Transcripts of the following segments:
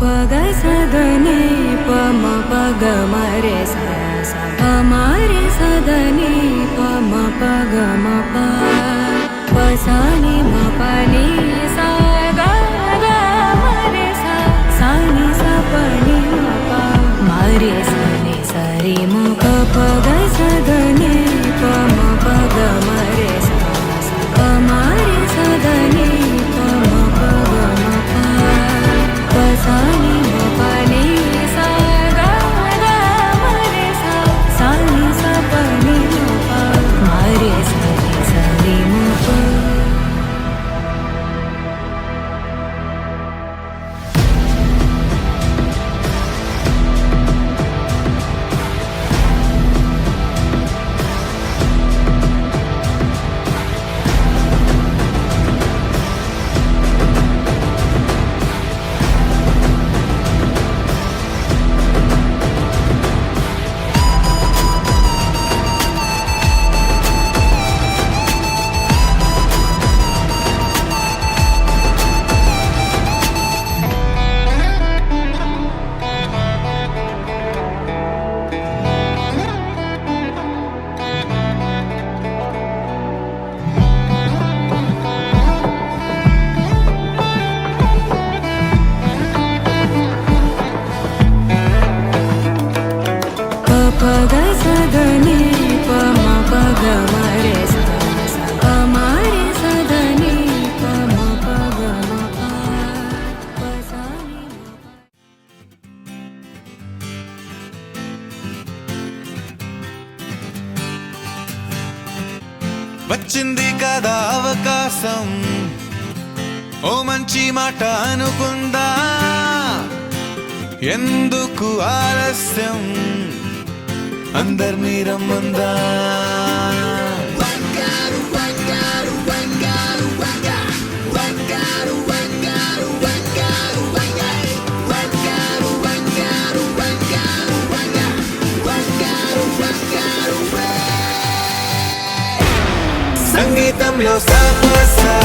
పగ సదని పమ పగ మరే స మరే సదని పమ పగ మప పసాని మపని సా గా గా మరే సా సాని సపని మప మరే సని సరి మప పగ సదని పమ పగ మరే సా మరే సదని పమ పగ మప పసాని మపని సా గా గా మరే సా సాని సపని మప మరే సని సరి మప పగ సదని పమ పగ మరే సా మరే సదని పమ పగ మప పసాని వచ్చింది కదా అవకాశం, ఓ మంచి మాట అనుకుందా, ఎందుకు ఆలస్యం, అందర్నీ రమ్మందా. సంగీతంలో సాపసా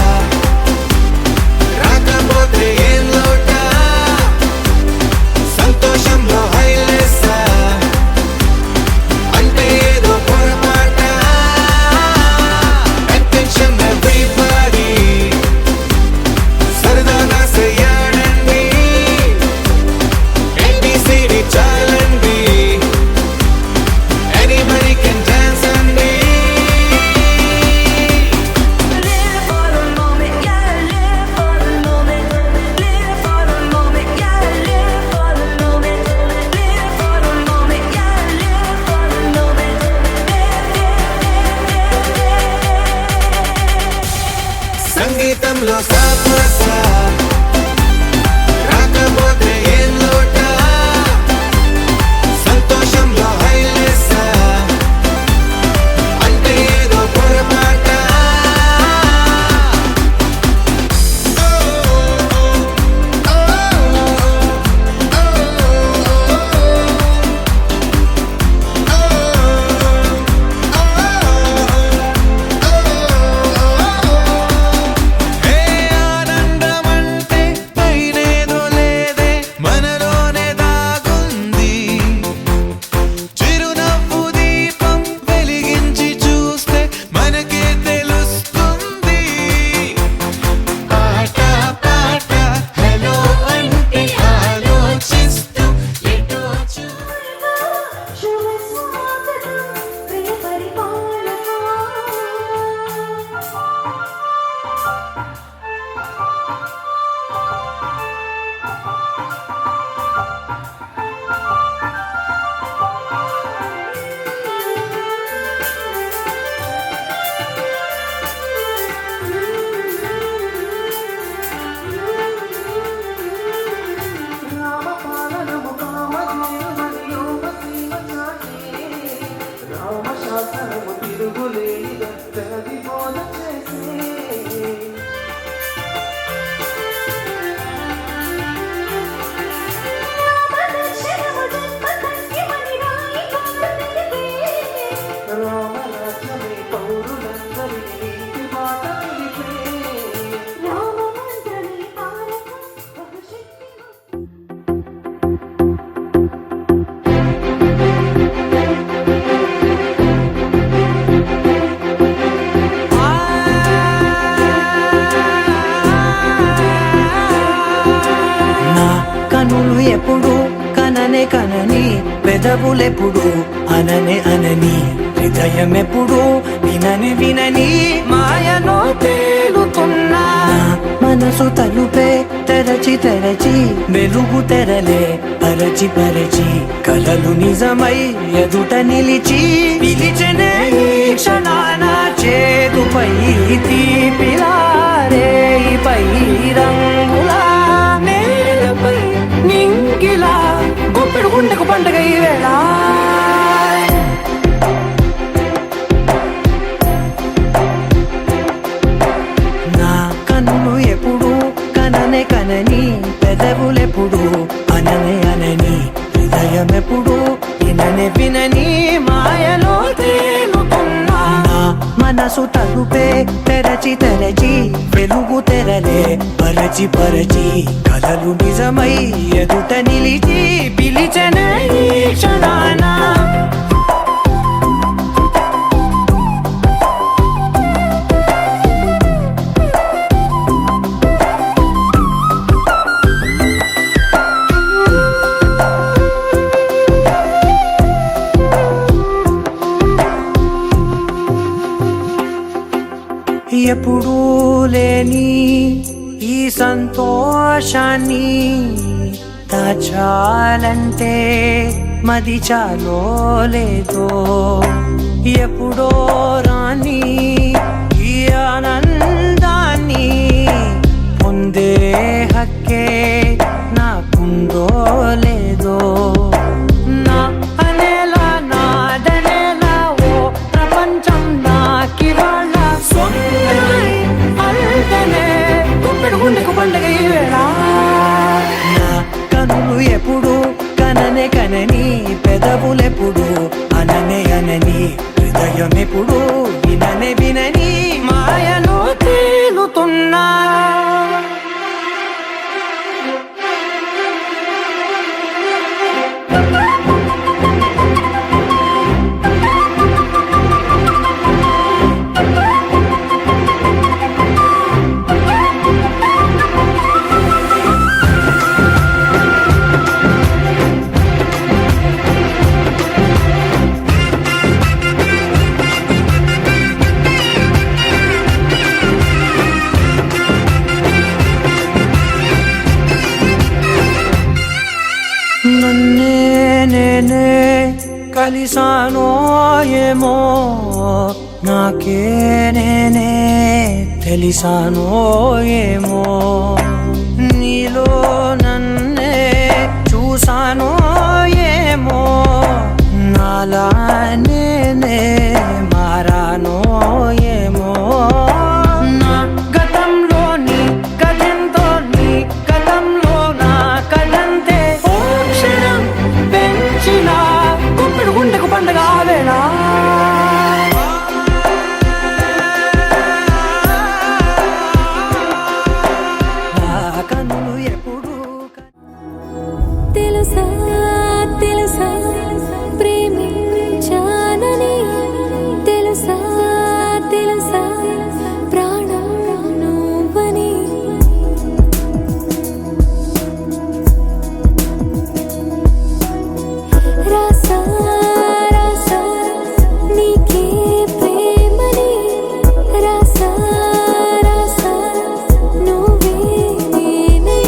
రాకపోతే ఏం లోట, సంతోషంలో హైలేసా అంటే ఏదో పొరపాట. Attention everybody, సరదాగా చెయ్యాడండి, ABCD చాలండి, anybody can dance అండి. Live for the moment, yeah, live for the moment. Live for the moment, yeah, live for the moment. Live for the moment, yeah, live for the moment. సంగీతంలో సాపసా రాకపోతే ఏం లోట, సంతోషంలో హైలేసా అంటే ఏదో పొరపాట. ఏ ఆనందమంటే పైనేదో లేదే, మనలోనే దాగుంది. చిరునవ్వు దీపం వెలిగించి చూస్తే మనకే తెలుస్తుంది. ఆట పాట హలో అంటే ఆలోచిస్తూ ఎటో శుభ స్వాగతం ప్రియ పరిపాలన. రామపాలనము కామధేనుమని యోగ సీమ చాటే, రామశాసనము తిరుగులేని దత్తది బోధ చేసే. రామదర్శనము జన్మ ధన్యమని రాయి కోరు తెలిపే. రామరాజ్యమే పౌరులందరినీ నీతి మాట తెలిపే. రామమంత్రమే పాలక బహుశక్తిమంతుడు. పెదవులెప్పుడు అననే అనని హృదయం ఎప్పుడు వినని వినని మాయలో తేలుతున్నా మనసు తలుపే తెరచి తెరచి వెలుగు తెరలే పరచి పరచి కలలు నిజమై ఎదుట నిలిచి పిలిచెనే ఈ క్షణాన చేదుపై తీపిలారేపై రంగులా నేలపై నింగిలా గుప్పెడు గుండెకు పండుగ ఈ వేళ నా కన్ను ఎప్పుడు కననే కనని పెదవులెప్పుడు అననే అనని హృదయం ఎప్పుడు విననే వినని మాయలో తేలుతున్నా నా మనసు తలుపే తెరచి తెరచి వెలుగు తెరలే పరచి పరచి కలలు నిజమై ఎదుట నిలిచి పిలిచెనే ఈ క్షణాన ఎప్పుడూ లేని ఈ సంతోషాన్ని దాచాలంటే మది చాలో లేదో ఎప్పుడో రాని ఈ ఆనందాన్ని పొందే హక్కే నాకుందో లేదో నా అనేలా నాదనేలా ఓ ప్రపంచం నాకివాళ గుండెకు పండుగ ఈ వేళ నా కనులు ఎప్పుడు కననే కనని పెదవులెప్పుడు అననే అనని హృదయం ఎప్పుడు విననే వినని మాయలో తేలుతున్నా నన్నే నేనే కలిసానో ఏమో నాకే నేనే తెలిసానో ఏమో నీలో నన్నే చూసానో ఏమో నాలా నేనే మారానో ఏమో నా గతంలోని గతంతో నీ గతంలో నా కదంతే పెంచిన గుప్పెడు గుండెకు పండుగ వేళ కన్నులు ఎప్పుడు తెలుసా తెలుసా ప్రేమించానని తెలుసా తెలుసా ప్రాణం నువ్వని రాసా రాసా నీకే ప్రేమని రాసా రాసా నువ్వే నేనై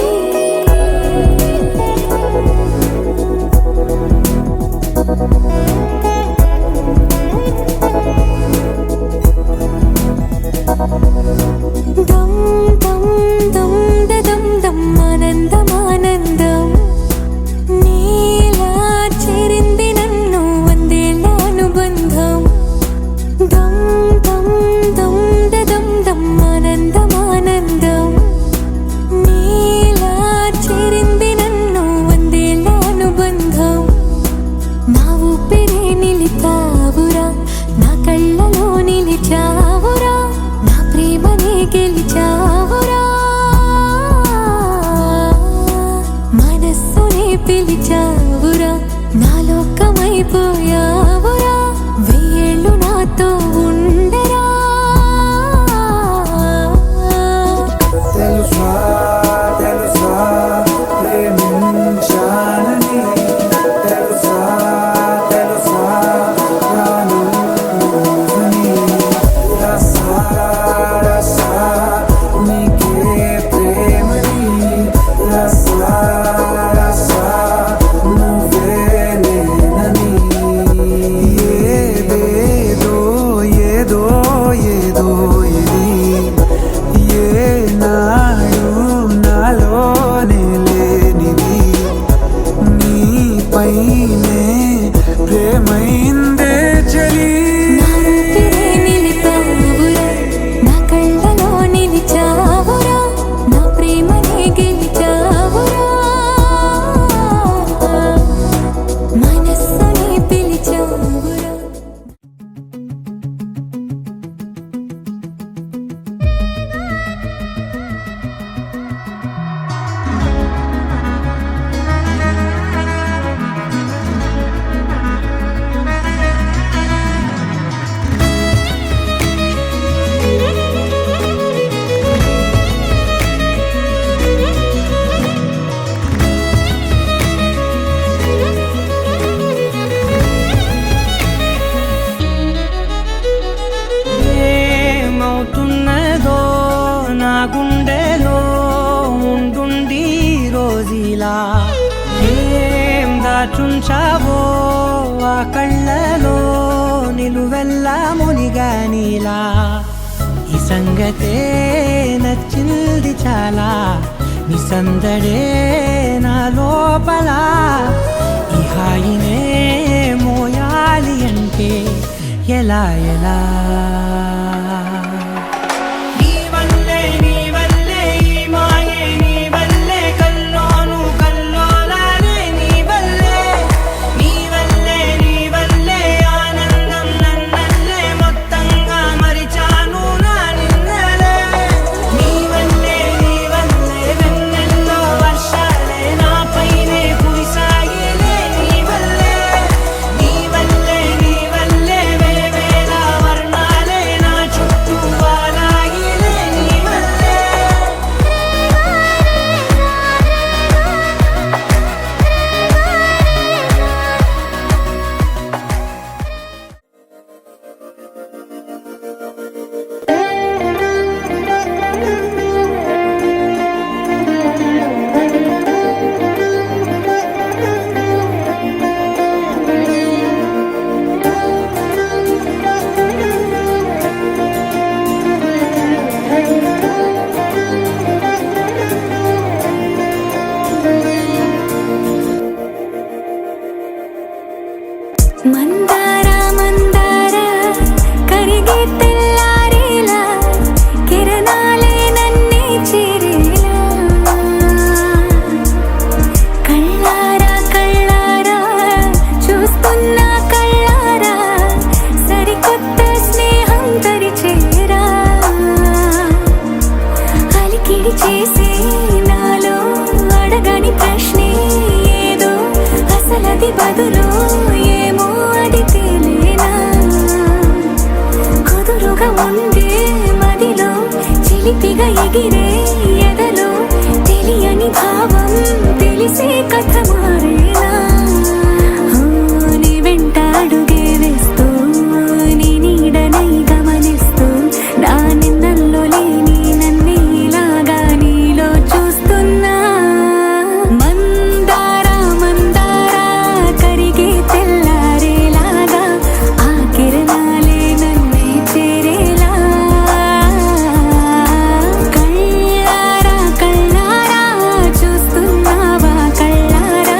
దమ్ దమ్ దమ్ దమ్ దమ్ ఆనందం ఆనందం నీలా చేరింది నన్ను వందేళ్ళ అనుబంధం దమ్ దమ్ దమ్ దమ్ దమ్ ఆనందం ఆనందం నీలా చేరింది నన్ను వందేళ్ళ అనుబంధం నా ఊపిరే నిలిపావురా నా కళ్ళలో నిలిచావురా నా ప్రేమనే గెలిచావురా మనస్సునే పిలిచావురా నా లోకమైపోయావురా వెయ్యేళ్ళు నాతో కళ్ళలో నిలువెల్ల మునిగా నీలా ఈ సంగతే నచ్చింది చాలా నీ సందడే నా లోపల ఈ హాయినే మోయాలి అంటే ఎలా ఎలా నీ వల్లే ఈ మాయే నీ వల్లే కల్లోను కల్లోలాలే నీ వల్లే ఆనందం నన్నల్లే మొత్తంగా మరిచాను నా నిన్నలే నీ వల్లే వెన్నెల్లో వర్షాలే నాపైనే కురిసాగిలే నీ వల్లే వేవేల వర్ణాలే నా చుట్టూ వాలాగిలే నీ వల్లే మందార మందార కరిగే తెల్లారేలా కిరణాలే నన్నే చేరేలా కళ్ళారా చూస్తున్నా కళ్ళారా సరికొత్త స్నేహం తరిచేరా అలికిడి చేసే నాలో అడగని ప్రశ్నే ఏదో అసలది బదులు ఏమో అది తేలేనా కుదురుగా ఉండే మదిలో చిలిపిగా ఎగిరే ఎదలో తెలియని భావం తెలిసే కథ మారేనా నీ వెంట అడుగే వేస్తూ నీ నీడనై గమనిస్తూ నా నిన్నల్లో లేని నన్నే ఇలాగా నీలో చూస్తున్నా మందార కరిగే తెల్లారేలాగా ఆ కిరణాలే నన్నే చేరేలా కళ్ళారా చూస్తున్నావా కళ్ళారా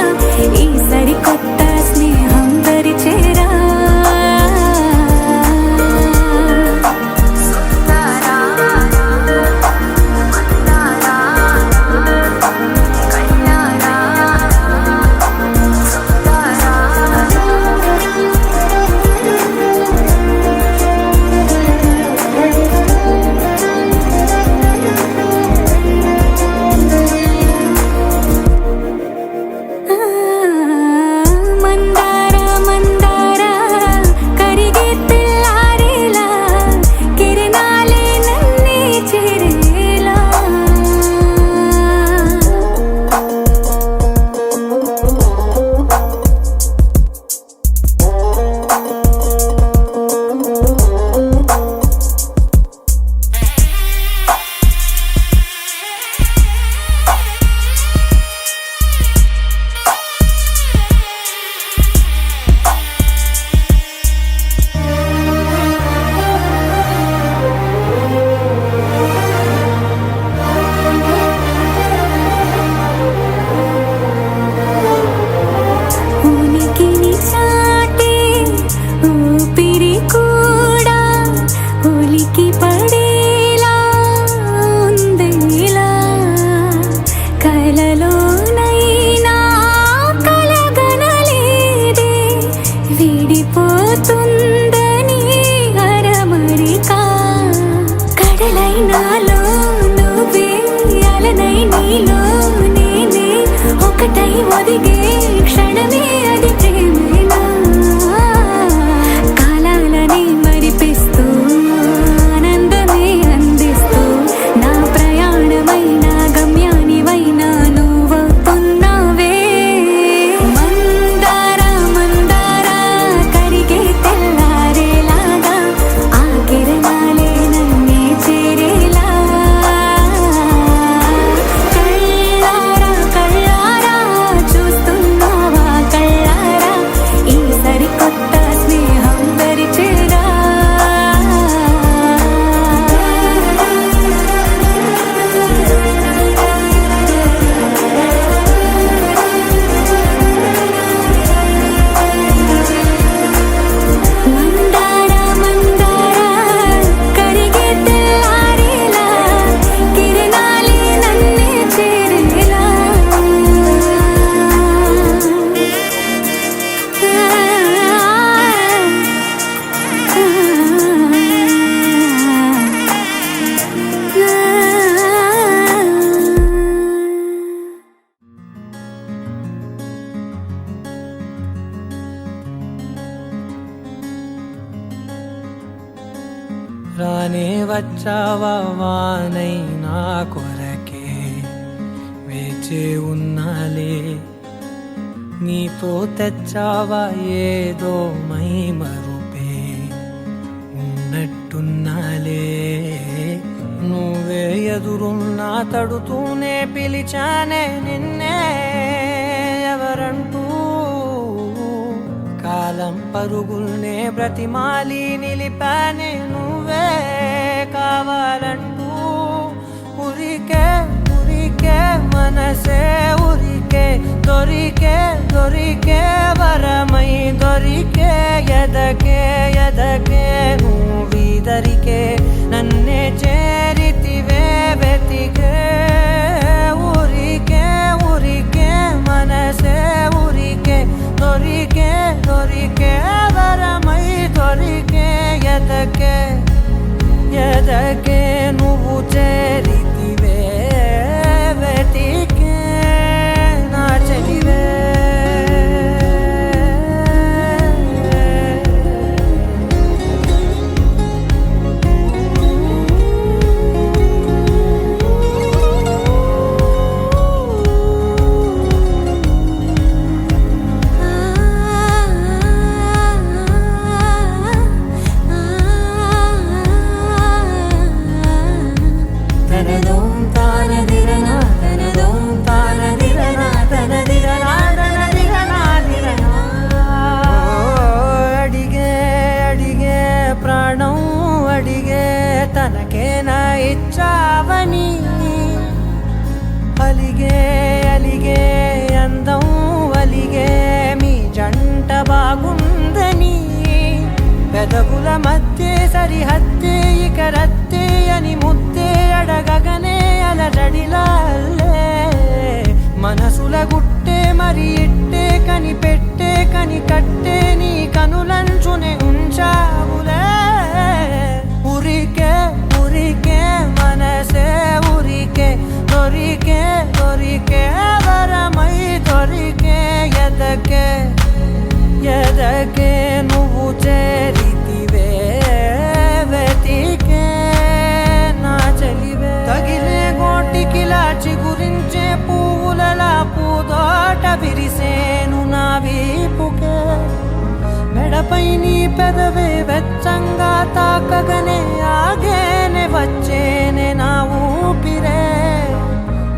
రానే వచ్చావా వానై నా కొరకే వేచే ఉన్నాలే నీతో తెచ్చావా ఏదో మై మరుపే ఉన్నట్టున్నాలే నువ్వే ఎదురున్నా తడుతూనే పిలిచానే నిన్నే ఎవరంటూ కాలం పరుగుల్నే బ్రతిమాలి నిలిపానే నువ్వే కావాలంటూ ఉరికే ఉరికే మనసే ఉరికే దొరికే దొరికే వరమై దొరికే ఎదకే ఎదకే నువ్విదరికే నన్నే చేరితివే వెతికే ఊరికే ఊరికే మనసే ఊరికే దొరికే దొరికే వరమై దొరికే ఎదకే ఎదకే నువ్వు చేరితివే వెతికే నా చెలివే తనదోం తానదిరనా తనదోం తానదిరనా తనదిరనా తనదిరనా దిరనా అడిగే అడిగే ప్రాణం అడిగే తనకేనా ఇచ్చావని అలిగే అలిగే అందం అలిగే మీ జంట బాగుందని పెదవుల మధ్య సరిహద్దే ఇక రద్దే అని ముద్దే అడగగనే అలజడిలాల్లే మనసుల గుట్టే మరి ఇట్టే కనిపెట్టే కని కట్టే నీ కనులంచునే ఉంచావులే ఉరికే ఉరికే మనసే ఉరికే దొరికే దొరికే వరమై దొరికే ఎదకే ఎదకే నువ్వు చేరితివే వెతికే నా చెలివే తగిలే గోటికిలా చిగురించే పువ్వులలా పూదోట విరిసేను నా వీపుకే మెడపై నీ పెదవే వెచ్చంగా తాకగనే ఆగేనే వచ్చేనే నా ఊపిరే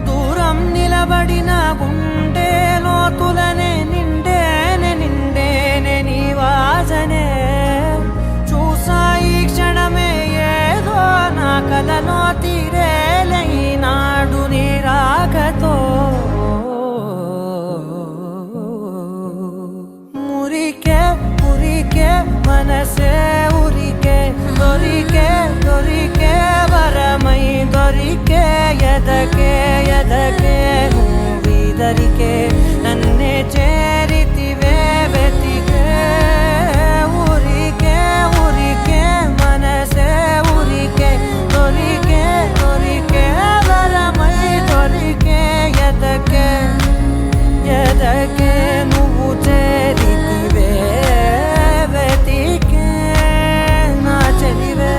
దూరం నిలబడిన గుండె లోతులనే నిండేనే నిండేనే నీ వాసనే చూసా ఈ క్షణమే ఏదో నా కలలో తీరేలే నాడు నీ రాకతో మురికే మురికే మనసే ఉరికే దొరికే దొరికే వరమై దొరికే ఎదకే ఎదకే నువ్విదరికే నన్నే చేరితివే వెతికే ఊరికే ఊరికే మనసే ఊరికే దొరికే దొరికే వరమై దొరికే ఎదకే ఎదకే నువ్వు చేరితివే వెతికే నా చెలివే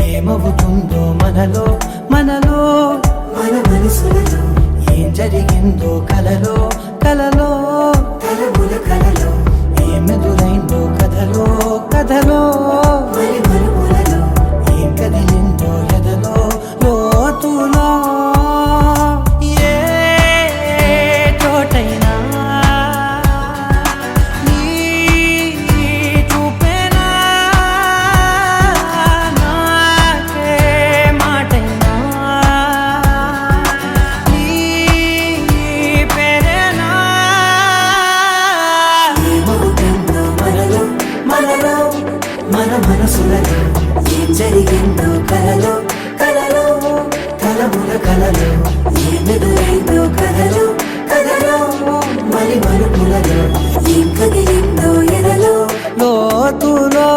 ఏమవుతుందో మనలో మనలో మన మనసులలో ఏం జరిగిందో కలలో కలలో తలముల కలలో ఏమెదురైందో కథలో కథలో మరి మరుపులలో ఏం కదిలిందో ఎదలో లోతులో ఏ చోటైనా మనసులలో ఏం జరిగిందో కలలో కలలో తలముల కలలో ఏమెదురైందో కలలో కలలో మలి మలుపులలో ఏం కదిలిందో ఎదలో లోతులో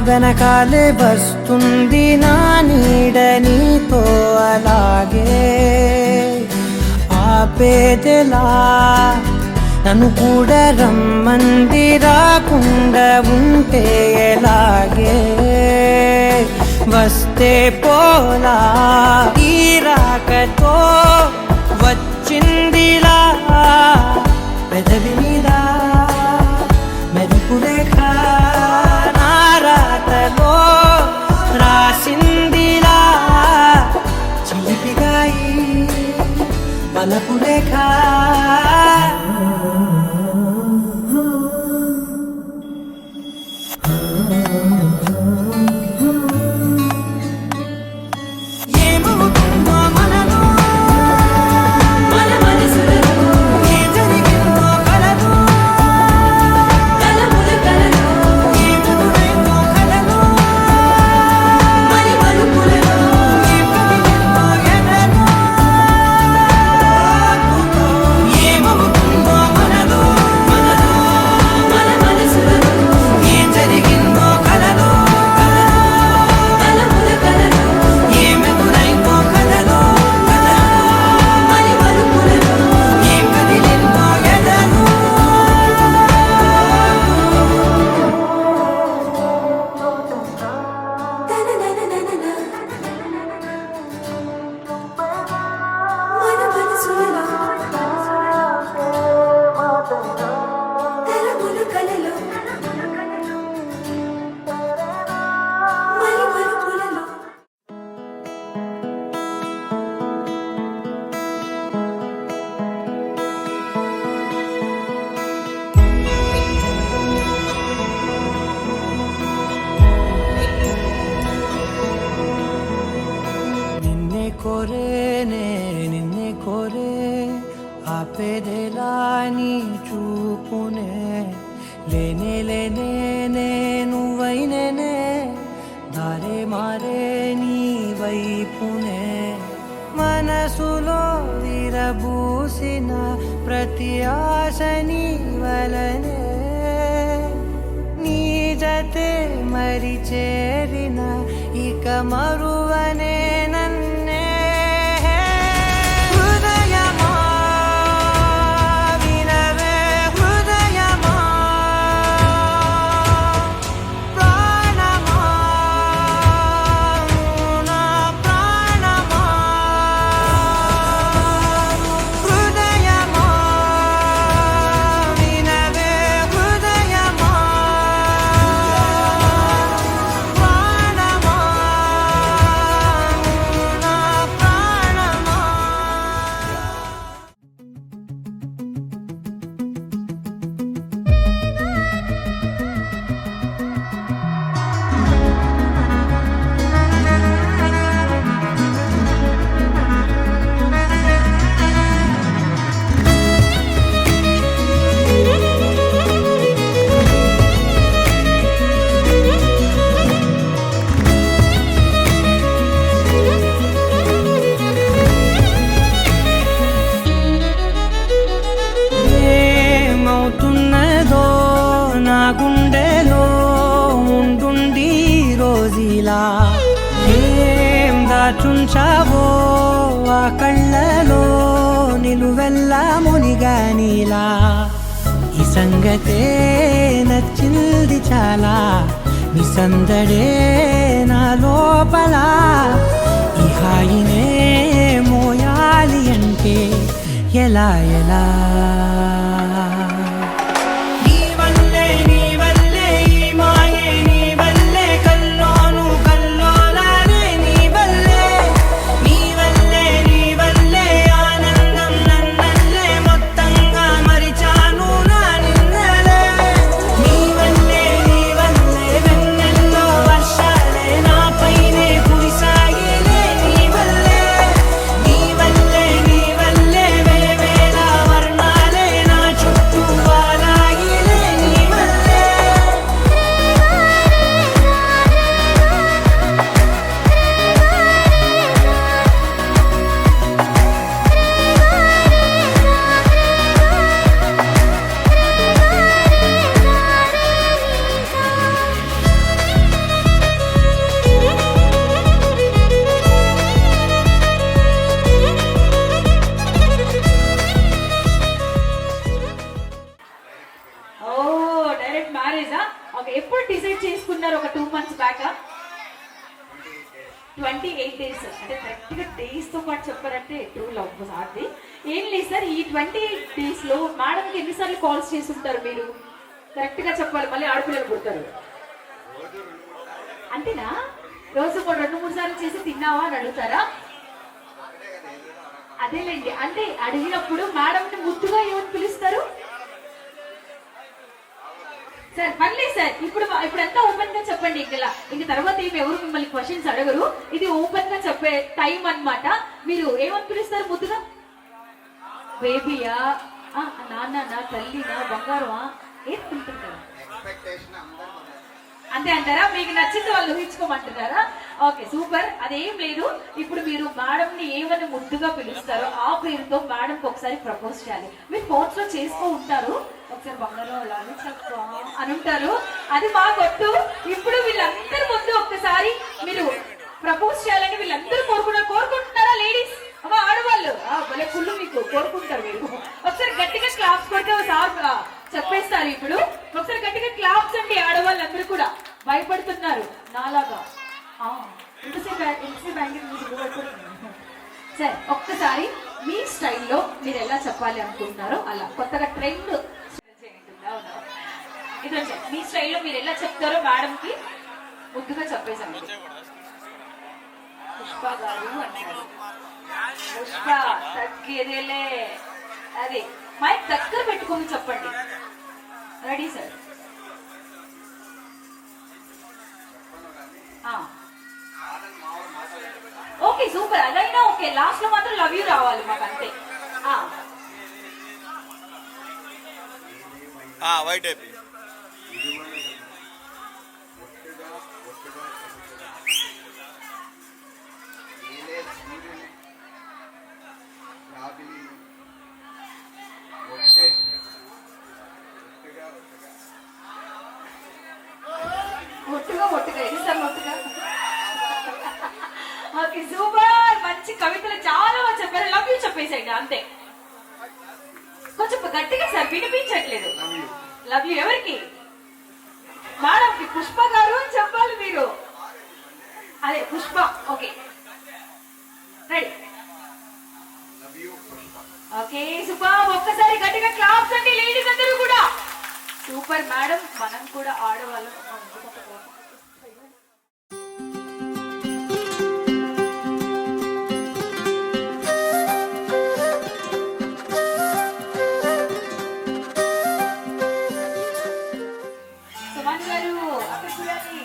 వెనకాలే వస్తుంది నా నీడ నీతో అలాగే ఆపేదెలా నన్ను కూడా రమ్మంది రాకుండా ఉంటే ఎలాగే వస్తే పోలా ఈ రాకతో వచ్చిందిలా పెదవి మీద మెరుపులేఖ రాతలో రాసిందిలా చిలిపిగాయి పలపు రేఖ ఏమవుతుందో మనలో మన మనసులలో ఏం జరిగిందో కలలో తలముల కలలో ఏమెదురైందో కలలో మలి మలుపులలో ఏం కదిలిందో ఎదలో ఏమవుతుందో మనలో మన మనసులలో ఏం జరిగిందో కలలో తలముల కలలో ఏమెదురైందో కలలో మలి మలుపులలో ఏం కదిలిందో ఎదలో మన మనసులలో తలముల కలలో మలి మలుపులలో నిన్నే కోరేనే నిన్నే కోరే ఆపేదెలా నీ చూపునే లేనే లేనే నువ్వైనేనే దారే మారే నీ వైపునే మనసులో విరబూసిన ప్రతి ఆశ నీ వలనే నీ జతే మరి చేరిన ఇక మరువనే నన్నే హృదయమా వినవే హృదయమా ప్రాణమా నా ప్రాణమా హృదయమా వినవే హృదయమా ప్రాణమా నా ప్రాణమా ఏమవుతున్నదో నా గుండెలో ఉండుండి రోజులా ఏం దాచుంచావో ఆ కళ్ళలో నిలువెల్లా మునిగా నీలా సంగతే నచ్చింది చాలా, నీ సందడే నా లోపల. ఈ హాయినే మోయాలి అంటే ఎలా ఎలా? నీ వల్లే ఈ మాయే, నీ వల్లే కల్లోను కల్లోలానే, నీ వల్లే ఆనందం నన్నల్లే మొత్తంగా మరిచాను నా నిన్నలే. నీ వల్లే వెన్నెల్లో వర్షాలే నాపైనే కురిసాయిలే. నీ వల్లే వేవేల వర్ణాలే నా చుట్టూ వాలాయిలే. నీ వల్లే ఓ డైరెక్ట్ మ్యారేజా? ఓకే, ఎప్పుడు డిసైడ్ చేసుకున్నారు? ఒక 2 months బ్యాక్. 28 days, అంటే కరెక్ట్ గా డేస్ తో పాటు చెప్పారంటే ట్రూ లవ్ సార్ది. ఏం లేదు సార్, ఈ 28 days లో మేడం కి ఎన్నిసార్లు కాల్స్ చేసి ఉంటారు మీరు? కరెక్ట్ గా చెప్పాలి, మళ్ళీ ఆడపిల్లలు పుడతారు. అంతేనా? రోజు 2-3 సార్లు చేసి తిన్నావా అని అడుగుతారా? అదేలేండి, అంటే అడిగినప్పుడు మేడంని ముద్దుగా ఏమని పిలుస్తారు సార్? మళ్ళీ సార్ ఇప్పుడంతా ఓపెన్ గా చెప్పండి. ఇంక తర్వాత ఏమి ఎవరు మిమ్మల్ని క్వశ్చన్స్ అడగరు. ఇది ఓపెన్ గా చెప్పే టైం అన్నమాట. మీరు ఏమని పిలుస్తారు ముద్దుగా? బేబీయా, నాన్న, నా తల్లినా, బంగారమా, ఏం పిలుతుంటారు? అంతే అంటారా? మీకు నచ్చింది వాళ్ళు ఊహించుకోమంటున్నారా? Okay, super. అదేం లేదు. ఇప్పుడు మీరు మేడం ని ఏమని ముద్దుగా పిలుస్తారో ఆ పేరుతో మేడం కి ఒకసారి ప్రపోజ్ చేయాలి. మీరు ఫోన్స్ లో చేసుకో ఉంటారు, ఒకసారి బంగారం అలాగే చెప్పా అని ఉంటారు. అది మా గొట్టు. ఇప్పుడు వీళ్ళందరి ముందు ఒక్కసారి మీరు ప్రపోజ్ చేయాలని వీళ్ళందరూ కోరుకుంటున్నారా లేడీస్? అమ్మా ఆడవాళ్ళు భలే కుళ్ళు, మీకు కోరుకుంటారు. మీరు ఒకసారి గట్టిగా క్లాప్స్ కొడితే సార్ చెప్పేస్తారు. ఇప్పుడు ఒకసారి గట్టిగా క్లాప్స్ అండి. ఆడవాళ్ళందరూ కూడా భయపడుతున్నారు నాలాగా. సరే, ఒక్కసారి మీ స్టైల్లో మీరు ఎలా చెప్పాలి అనుకుంటున్నారో అలా కొత్తగా ట్రెండ్ ఇది మీ స్టైల్లో మీరు ఎలా చెప్తారో మేడం కి ముద్దుగా చెప్పేసండి. పుష్ప గారు అంటారు. పుష్ప తగ్గేదేలే. అదే మైక్ దగ్గర పెట్టుకొని చెప్పండి. Ready sir? Okay, super. అదైనా ఓకే, లాస్ట్ లో మాత్రం లవ్ యూ రావాలి మాకు, అంతే. వైట్ అయిపోయి ఒట్టుగా ఎన్నిసార్లు ఒట్టుగా? Okay, super. మంచి కవితలు చాలా బాగా చెప్పారు. లవ్ యూ చెప్పేసేయండి అంతే. కొంచెం గట్టిగా సార్, వినిపించట్లేదు. లవ్ యూ ఎవరికి? మేడం కి, పుష్ప గారు అని చెప్పాలి మీరు. అదే Pushpa. Okay, ready? Okay, super. ఒక్కసారి గట్టిగా క్లాప్స్ అండి లేడీస్ అందరూ కూడా. Super madam. మనం కూడా ఆడవాళ్ళం. సుమన్ గారు అక్కడ చూడండి.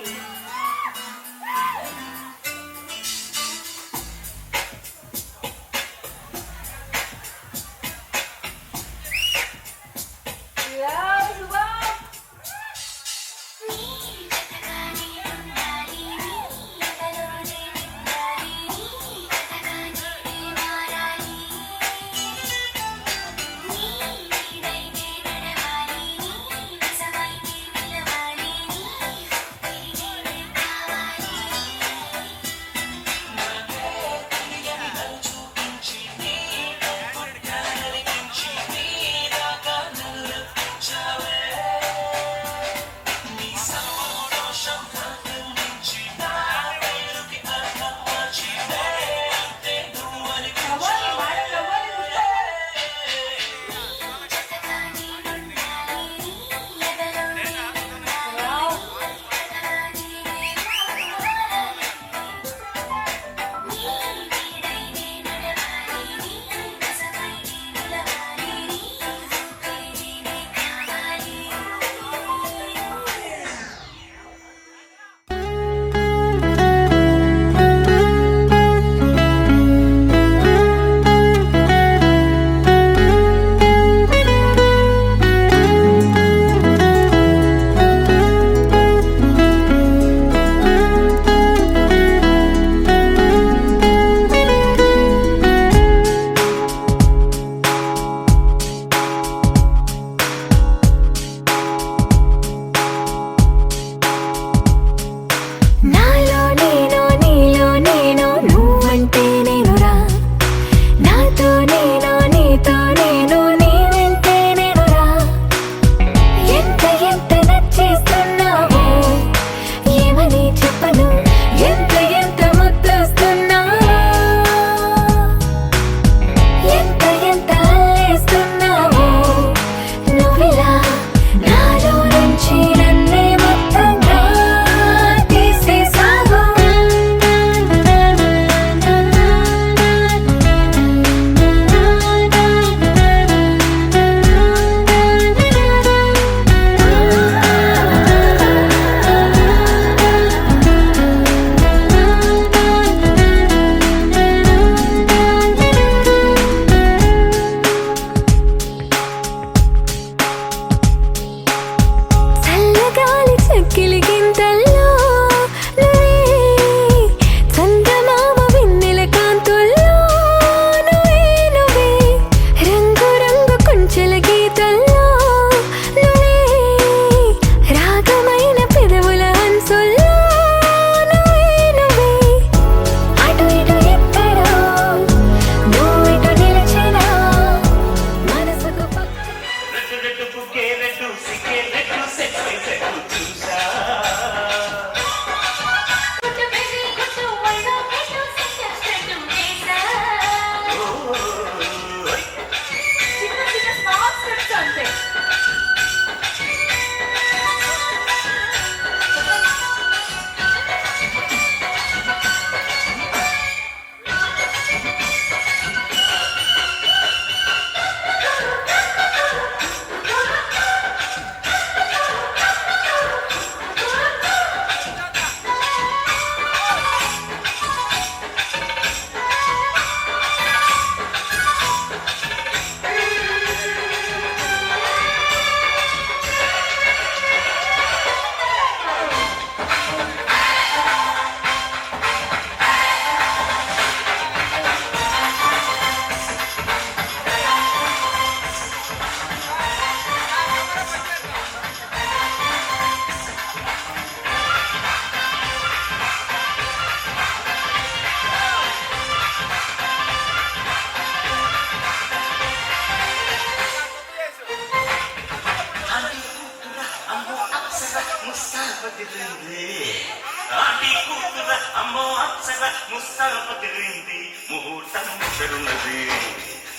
తలపతిరింది ముహూర్తం పెరున్నది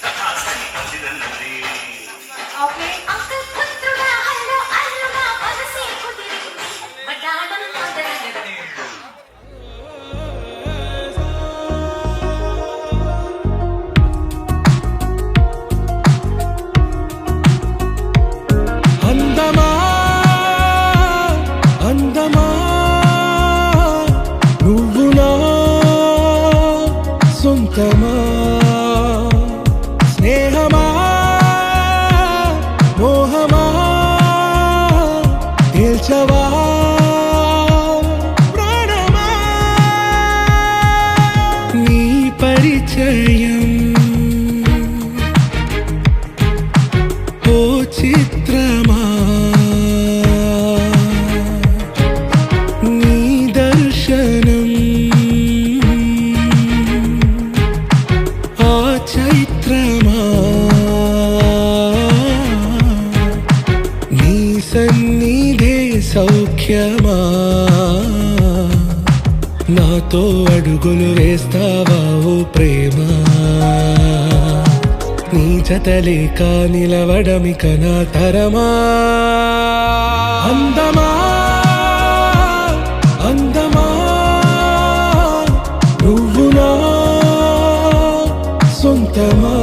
తథాస్తని పతిరన్నది ఓకే అంకుల్ పుత్రుడా అల్లు అల్లుగా మనసే కుదిరింది వడ్డాణం మొదలైనది అందమా అందమా నువ్వు నా సొంతమా స్నేహమా మోహమా తేల్చవా ప్రాణమా నీ పరిచయం ఓ చిత్రమా నీ దర్శనం ఆ చైత్రమా నీ సన్నిధే సౌఖ్యమా నాతో అడుగులు వేస్తావా ఓ ప్రేమ నీ జతలేక నిలవడమిక నా తరమా అందమా అందమా నువ్వు నా సొంతమా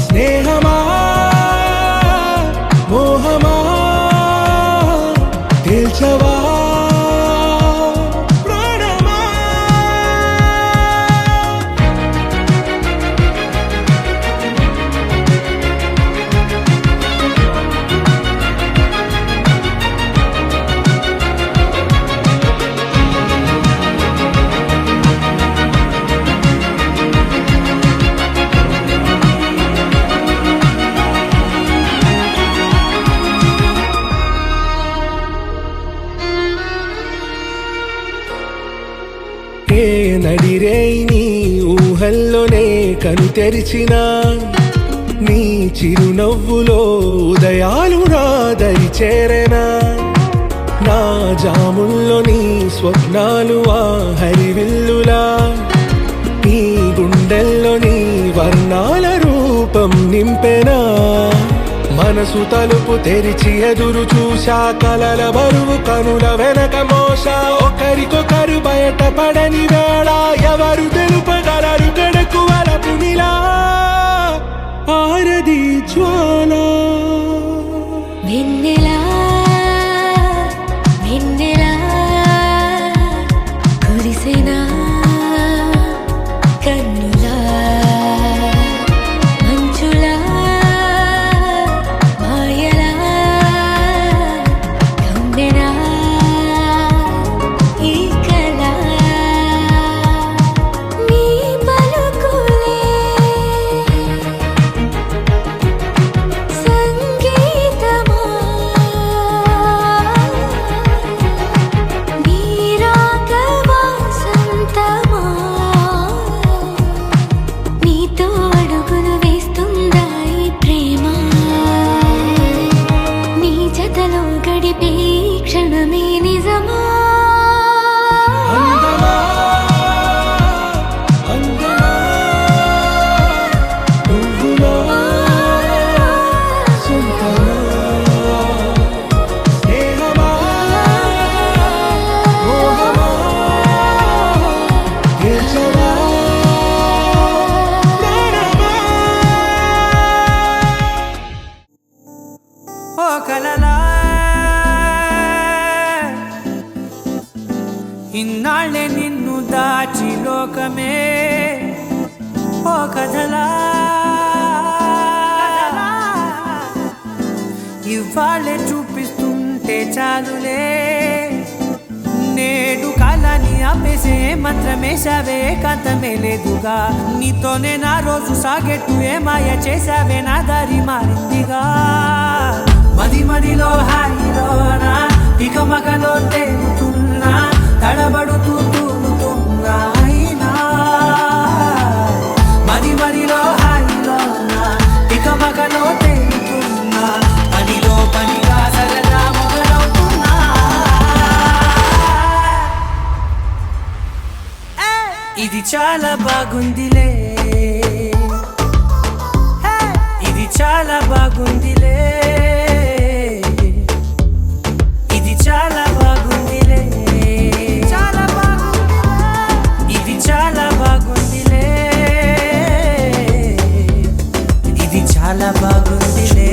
స్నేహమా మోహమా తేల్చవా ప్రాణమా ఏ నడిరే నీ ఊహల్లోనే కను తెరిచిన నీ చిరునవ్వులో ఉదయాలు నా దరి చేరెనా నా జాముల్లో నీ స్వప్నాలు ఆ హరివిల్లులా నీ గుండెల్లో నీ వర్ణాల రూపం నింపెనా మనసు తలుపు తెరిచి ఎదురు చూశా కలల బరువు కనుల వెనక మోసా ఒకరికొకరు బయటపడని వేళ ఎవరు తెలుపగలరు గడకు వలపునిలా ఆరది జ్వాల వెన్నెలా వెన్నెలా కురిసెనా కన్నులా మంచులా మాయలా కమ్మెనా ఈ కళ నీ పలుకులే సంగీతమా నీ రాగవా సంతమా నీతో అడుగులు వేస్తుందా ఈ ప్రేమ నీ జతలో గడిపే ఈ క్షణమే నిజమా అందమా అందమా నువ్వు నా సొంతమా స్నేహమా మోహమా తేల్చవా ప్రాణమా ఓ కలలా ఇన్నాళ్ళే నిన్ను దాచి లోకమే ఓ కథలా ఇవాళ్ళే చూపిస్తుంటే చాలులే నేడు కాలాన్ని ఆపేసే మంత్రమేశావే కాంతమే లేదుగా నీతోనే నా రోజు సాగెట్టు ఏ మాయ చేశావే నా దారి మారిందిగా మది మదిలో హాయిలోనా ఇక మగలో తేలుతున్నా తడబడుతూ తూలుతున్నా అయినా మది మదిలో హాయిలోనా ఇక మగలో తేలుతున్నా పనిలో పనిగా సరదా మొదలవుతున్నా చాలా బాగుందిలే, ఇది చాలా బాగుందిలే, ఇది చాలా బాగుందిలే, చాలా బాగుంది, ఇది చాలా బాగుందిలే, ఇది చాలా బాగుందిలే.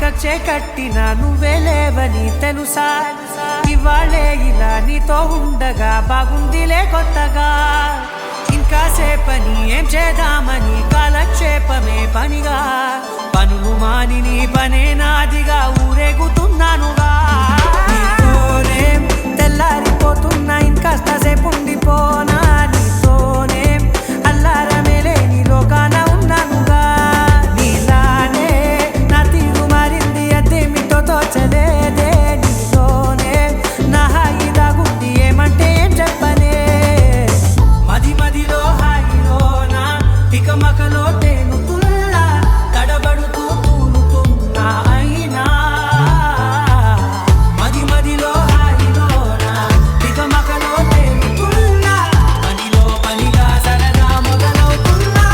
కచ్చే కట్టినా నువ్వే లేవని తెలుసా, ఇవాళే ఇలా నీతో ఉండగా బాగుందిలే కొత్తగా. ఇంకా సేపని ఏం చేద్దామని కాలక్షేపమే పనిగా, పనులు మాని నీ పనే నాదిగా ఊరేగుతున్నానుగా. నీతోనే తెల్లారిపోతున్నా, ఇంకాస్త సేపు ఉండిపోనా, నీతోనే అల్లారమే లేని లోకాన ఉన్నానుగా. నీలానే నా తీరు మారింది, అదేమిటో తోచలేదే, నీతోనే నా హాయి దాగుంది, ఏమంటే ఏం చెప్పనే. మది మదిలో హాయిలోనా తికమకలో తేలుతున్నా, తడబడుతూ తూలుతున్నా అయినా. మది మదిలో హాయిలోనా తికమకలో తేలుతున్నా, పనిలో పనిగా సరదా మొదలవుతున్నా.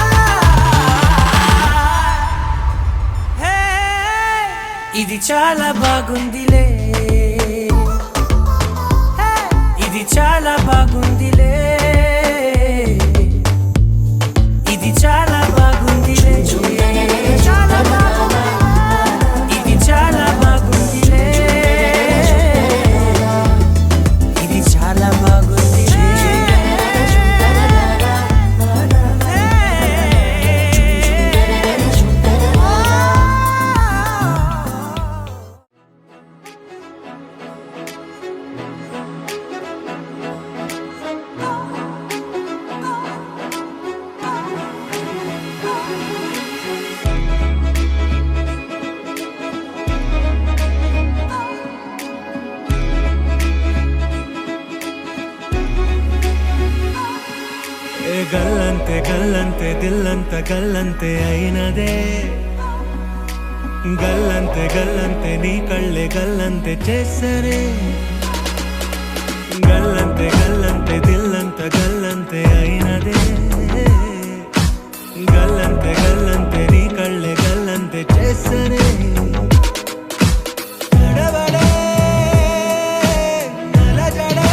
హే, ఇది చాలా బాగుందిలే, ఇది చాలా బాగుందిలే, ఇది చాలా బాగుందిలే, చాలా బాగుంది, ఇది చాలా బాగుందిలే, ఇది చాలా బాగుందిలే. గల్లంతే గల్లంతే దిల్లంత గల్లంతే అయినదే, గల్లంతే గల్లంతే నీ కళ్ళే గల్లంతే చేసరే. గల్లంతే గల్లంతే దిల్లంత గల్లంతే అయినదే, గల్లంతే గల్లంతే నీ కళ్ళే గల్లంతే చేసరే. నడవడే నలజడే,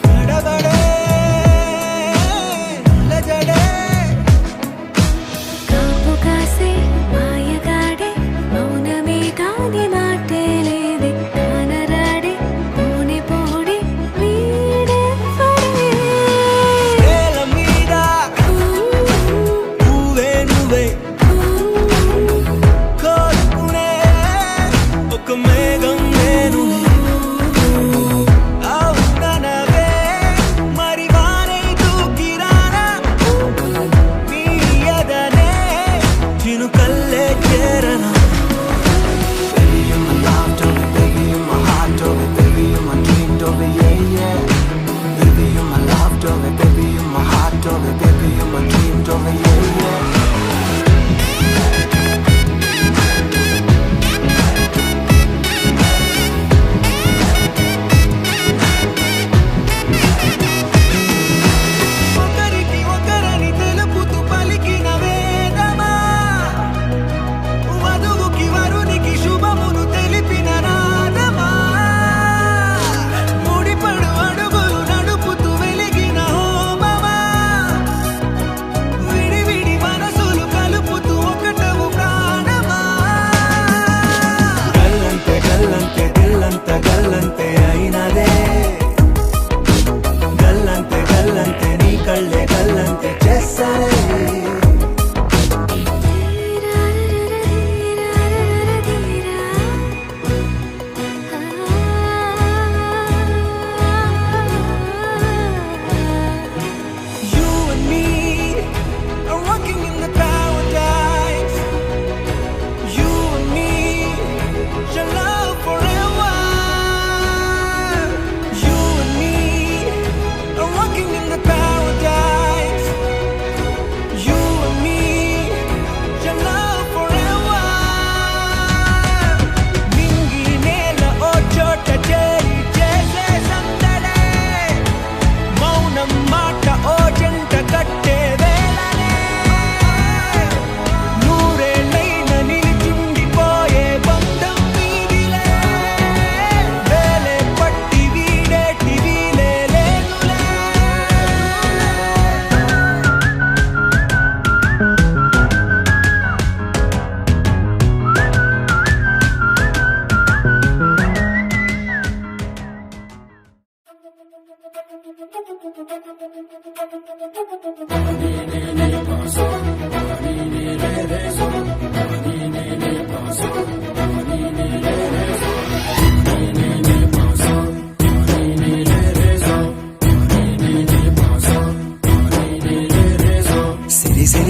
నడవడే నలజడే. కాపు కాసే మాయగాడే, మౌనమే కాని మాటే లేదే, కానరాడే పోనే పోడే వీడే పడే.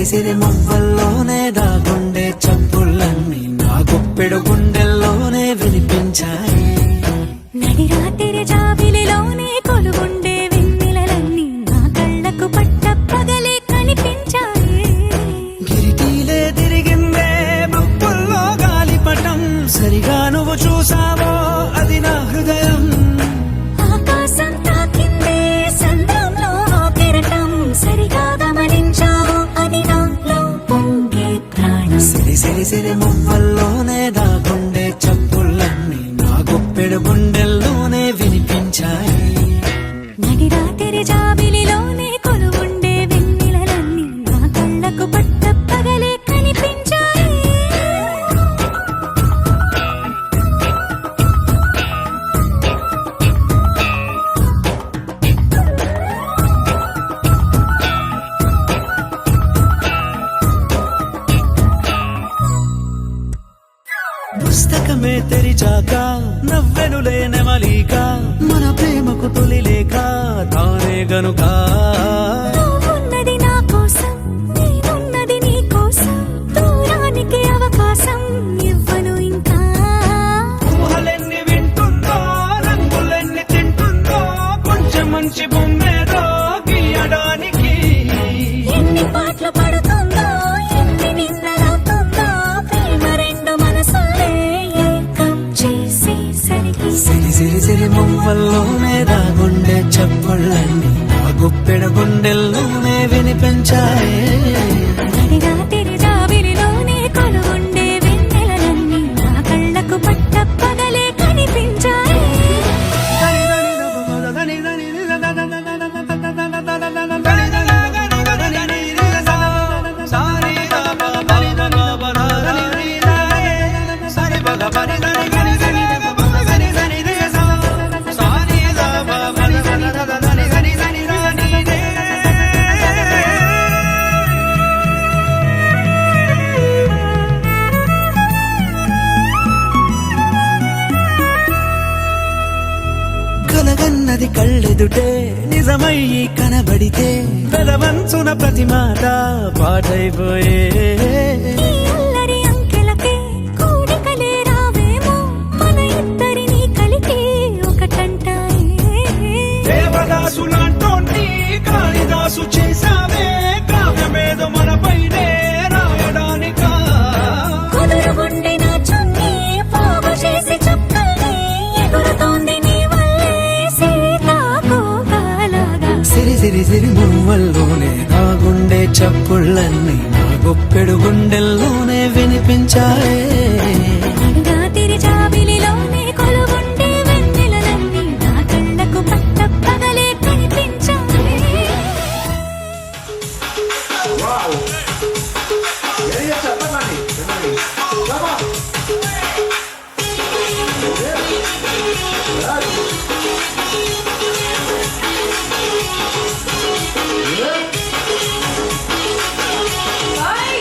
సిరి మువ్వల్లోనే దాగుండే చప్పుళ్ళన్నీ నా గుప్పెడు గుండెల్లోనే వినిపించాయి. నడి రాత్రి జాబిలిలోనే కొలుగుండే వెన్నెలలన్నీ నా కళ్ళకు పట్ట పగలే కనిపించాయి. గిరిటీలే తిరిగిందే మబ్బుల్లో గాలిపటం, సరిగా నువ్వు చూసావో అది నా హృదయం. ఆకాశం తాకిందే సంద్రంలో ఆ కెరటం, సరిగా గమనించావు అది నాలో పొంగే ప్రాణం. సిరి సిరి సిరి మువ్వల్లోనే దాగుండే చప్పుళ్ళన్నీ నా గుప్పెడు గుండెల్లోనే వినిపించాయి. నడి రాత్రి జాబిలిలోనే కొలువుండే వెన్నెలలన్నీ నా కళ్ళకు పట్ట పగలే కనిపించాయి. పుస్తకమే తెరిచాక నవ్వెనులే నెమలిక, మన ప్రేమకు తొలి లేక తానే గనుక. నువ్వున్నది నా కోసం, నేనున్నది నీ కోసం, దూరానికి అవకాశం ఇవ్వను ఇంకా. ఊహలెన్ని వింటుందో, రంగులెన్ని తింటుందో, కొంచెం మంచి బొమ్మేదో గీయడానికి. ఎన్ని పాటలు పడుతుందో, ఎన్ని నిందలవుతుందో, ప్రేమ రెండు మనసులే ఏకం చేసేసరికి. సిరి సిరి సిరి మువ్వల్లోనే దాగుండే చప్పుళ్ళన్నీ నా గుప్పెడు గుండెల్లోనే వినిపించాయి. నడి రాత్రి జాబిలిలోనే కొలువుండే వెన్నెలలన్నీ నా కళ్ళకు పట్ట పగలే కనిపించాయి. కలగన్నది కళ్ళెదుటే నిజమయ్యి కనబడితే, వెలవంచున ప్రతి మాట పాటైపోయే. ఈ అల్లరి అంకెలకే కూడికలే రావేమో, మన ఇద్దరిని కలిపి ఒకటంటాయే. దేవదాసులాంటోంటి కాళిదాసు చేసావే, కావ్యమేదో మనపైనే రాయడానికా. కుదురుగుండె నా చున్నీ పోగు చేసి చుక్కల్ని ఎగురుతోంది నీ వల్లే సీతాకోకలాగా. సిరి సిరి సిరి మువ్వల్లోనే దాగుండే చప్పుళ్ళన్నీ నా గుప్పెడు గుండెల్లోనే వినిపించాయి. నడి రాత్రి జాబిలిలోనే కొలువుండే వెన్నెలలన్నీ నా కళ్ళకు పట్ట పగలే కనిపించాయి. Bye.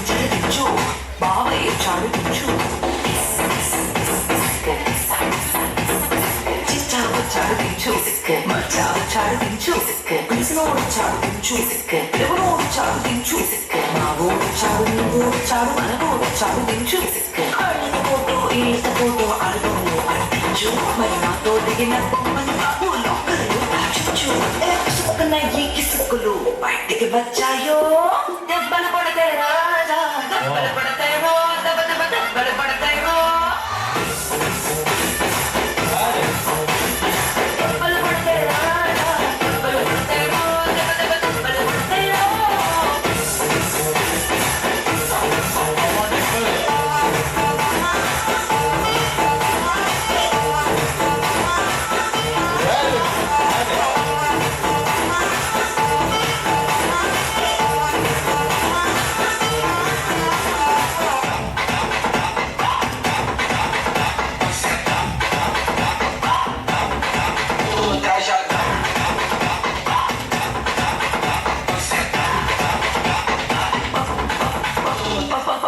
జరదించు బావయ్య చాడిపించు చిచ్చావు చాడిపించు మచ్చావు చాడిపించు పిలిసినోడు చాడిపించు ఎవరోడు చాడిపించు మా ఊరు చాడు నీ ఊరు చాడు మన ఊరు చాడిపించు అడిగిన ఫోటో ఈత ఫోటో అడుగులు అడిపించు మరి నాతో దిగిన బొమ్మని బాబు లోకలు దాచించు సుక్కున ఈ సుక్కులు బయటికి వచ్చాయో దెబ్బలు పడతాయి రాజా దెబ్బలు పడతాయి రో దెబ్బ దెబ్బ దెబ్బలు పడతాయి రో దెబ్బలు పడతాయి రాజా దెబ్బలు పడతాయి రో దెబ్బ దెబ్బ దెబ్బలు పడతాయి రో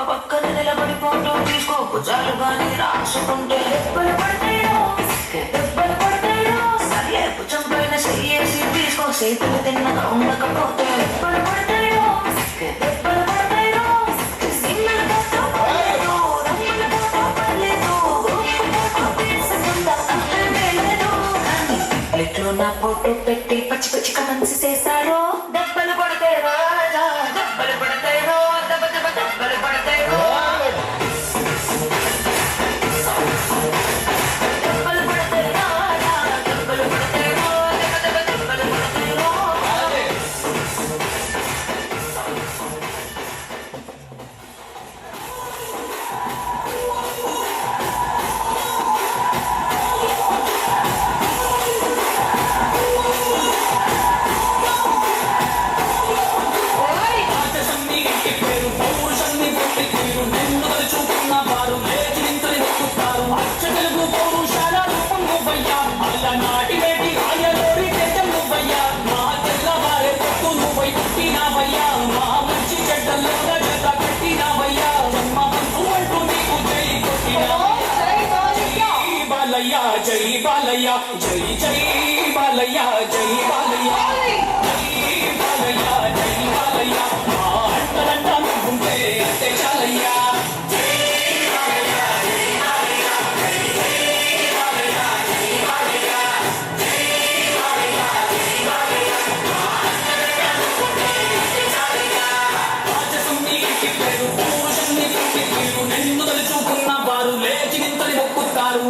పక్కన నిలబడి ఫోటో తీసుకో భుజాలు గాని రాసుకుంటే దెబ్బలు పడతాయో దెబ్బలు పడతాయో సర్లే భుజం పైన చెయ్యేసి తీసుకో చేతులు తిన్నగా ఉండకపోతే దెబ్బలు పడతాయో దెబ్బలు పడతాయో సినిమాల ఫోటో పడలేదు రంగుల ఫోటో పడలేదు ఫోటో తీసుకుందా లేదు కానీ ప్లేట్లో నా ఫోటో పెట్టి పచ్చి పచ్చి కమెంట్స్ చేశారో దెబ్బలు పడతాయి రాజా దెబ్బలు పడతాయి రో దెబ్బ దెబ్బ దెబ్బలు పడతాయి రో దెబ్బలు పడతాయి రాజా దెబ్బలు పడతాయి రో దెబ్బ దెబ్బ దెబ్బలు పడతాయి రో జై బాలయ్య జై జై బాలయ్య జై బాలయ్య జై బాలయ్య జై బాలయ్య మా అంటలంటా ఉంటే అంతే చాలయ్యా నిన్ను తలుచుకున్న వారు లేచి నింతని మొక్కుతారు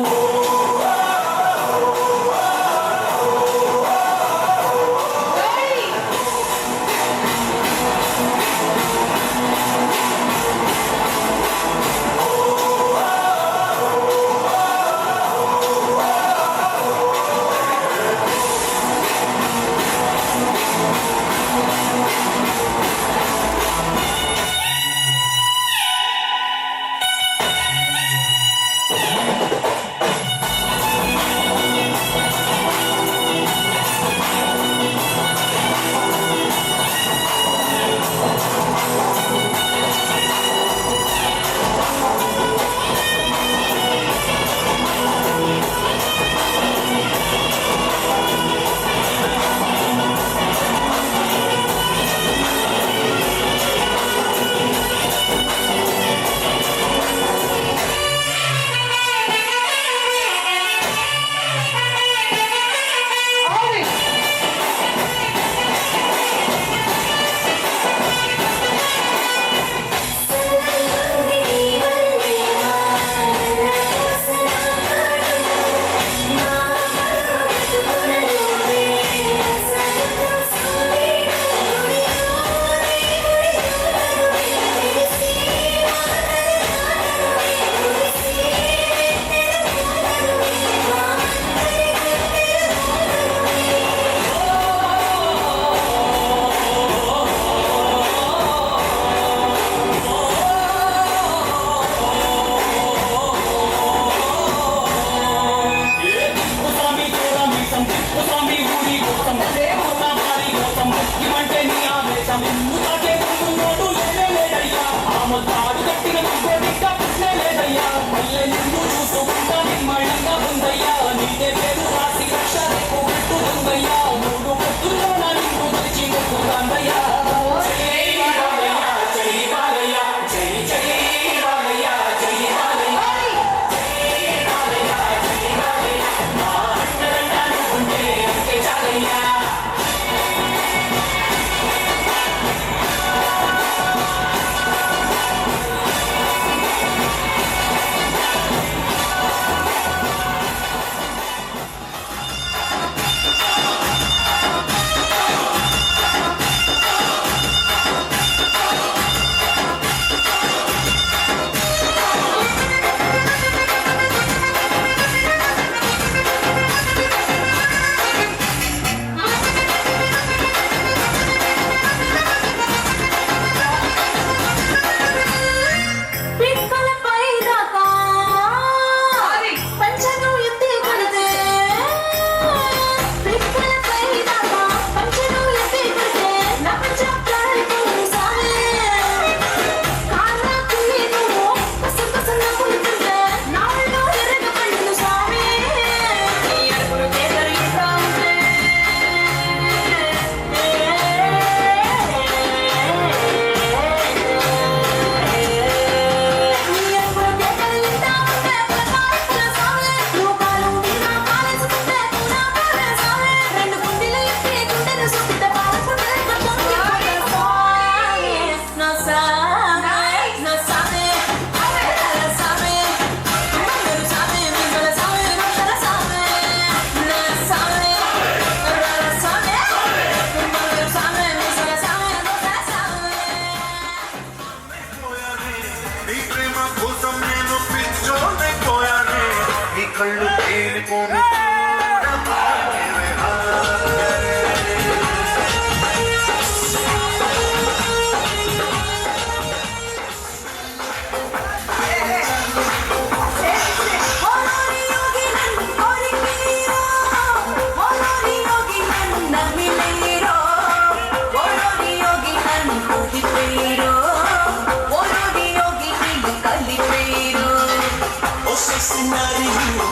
సిస్సిన్నది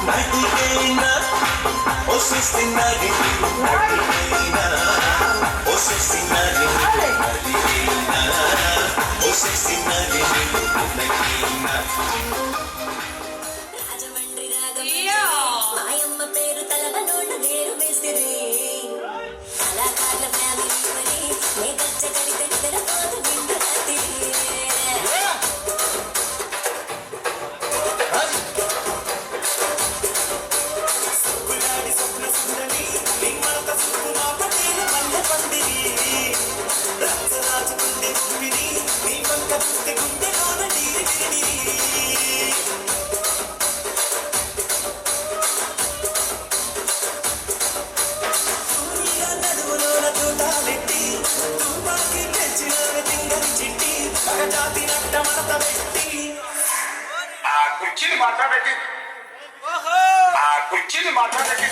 బతికేనా ఓ సిస్సిన్నది బతికేనా ఓ సిస్సిన్నది బతికేనా ఓ సిస్సిన్నది బతికేనా రాజమండ్రి రాగం మాయమ్మ పేరు తలవనోట వేరు వేసిరి కళాకారుల ఫ్యామిలీ పని నే గచ్చ కడితే నిద్రపోదు నిండు రాత్రి సుబ్బులాడి స్వప్న సుందరి నిమ్మత సుబ్బునా పటేల మల్లె పందిరి రాజరాజు గుండె గుమ్మిడి నీ వంక పుస్తే గుండెలోన నీరి సూర్య నడుములోన తూటాలెట్టి తుపాకి పెంచిన తింగరి చిట్టి పగజాతి నట్ట మడత పెట్టి ఆ కుర్చీని మాట్లాడకి ఆ కుర్చీని మాట్లాడకి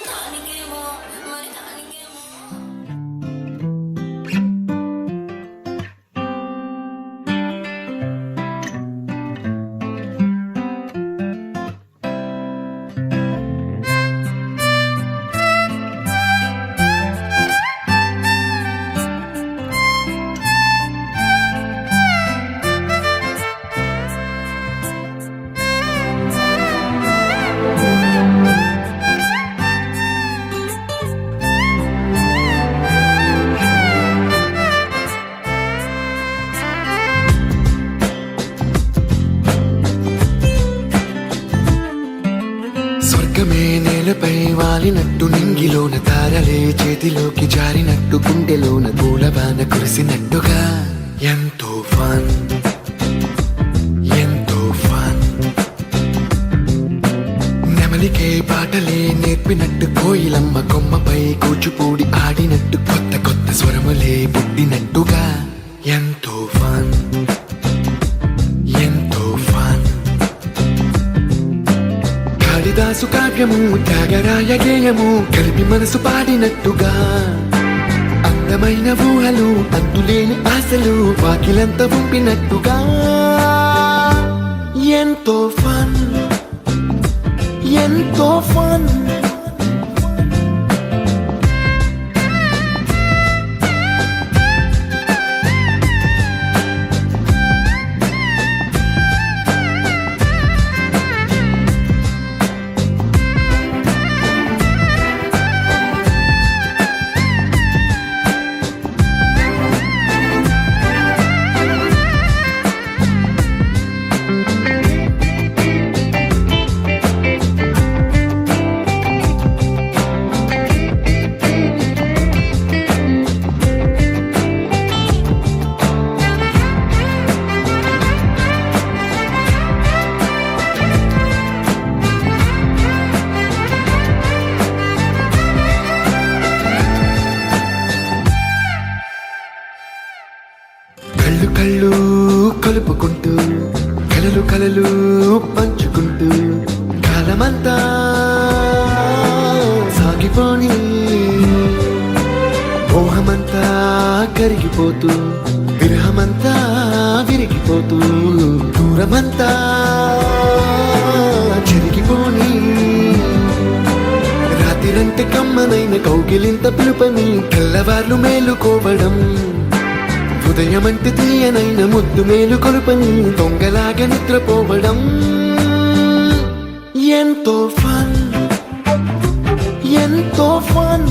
దానికేమో మరి దానికేమో స్వర్గమే నేలపై వాలినట్టు నింగిలోన తారలే చేతిలోకి జారినట్టు గుండెలోన పూలవాన కురిసినట్టుగా ఎంతో ఫన్ ఎంతో ఫన్ నెమలికే పాటలే నేర్పినట్టు కోయిలమ్మ కొమ్మపై కూచిపూడి ఆడినట్టు కొత్త కొత్త స్వరములే పుట్టినట్టుగా ఎంతో ఫన్ ఎంతో ఫన్ కాళిదాసు కావ్యము త్యాగరాయ గేయము కలిపి మనసు పాడినట్టుగా అందమైన ఊహలు అంతులేని ఆశలు వాకిలంత ఉంపినట్టుగా ఎంతో ఫన్ ఎంతో ఫన్ కళ్ళు కళ్ళు కలుపుకుంటూ కలలు కలలు పంచుకుంటూ కాలమంతా సాగిపోని మోహమంతా కరిగిపోతూ విరహమంతా విరిగిపోతూ దూరమంతా చెరిగిపోని రాత్రిరంటే కమ్మనైన కౌగిలింత పిలుపని తెల్లవార్లు మేలుకోవడం ఉదయమంటే తీయనైన ముద్దు మేలు కొలుపని దొంగలాగా నిద్రపోవడం ఎంతో ఫన్ ఎంతో ఫన్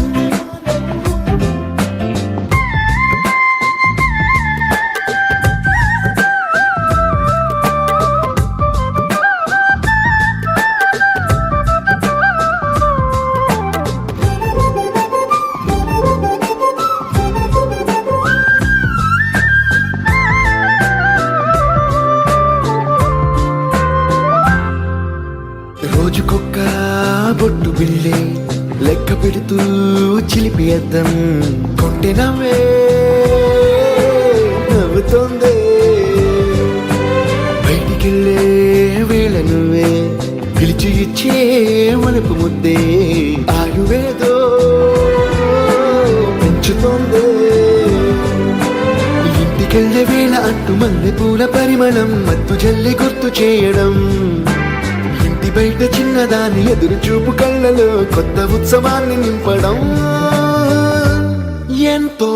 చిలిపి అద్దం కొంటె నవ్వే నవ్వుతోందే బయటికెళ్ళే వేళ నువ్వే పిలిచి ఇచ్చే మనపు ముద్దే ఆయువేదో పెంచుతోందే ఇంటికెళ్ళే వేళ అంటూ మల్లె పూల పరిమళం మత్తు జల్లి గుర్తు చేయడం ఇంటి బయట చిన్నదాని ఎదురు చూపు కళ్ళలో కొత్త ఉత్సవాన్ని నింపడం ఎంతో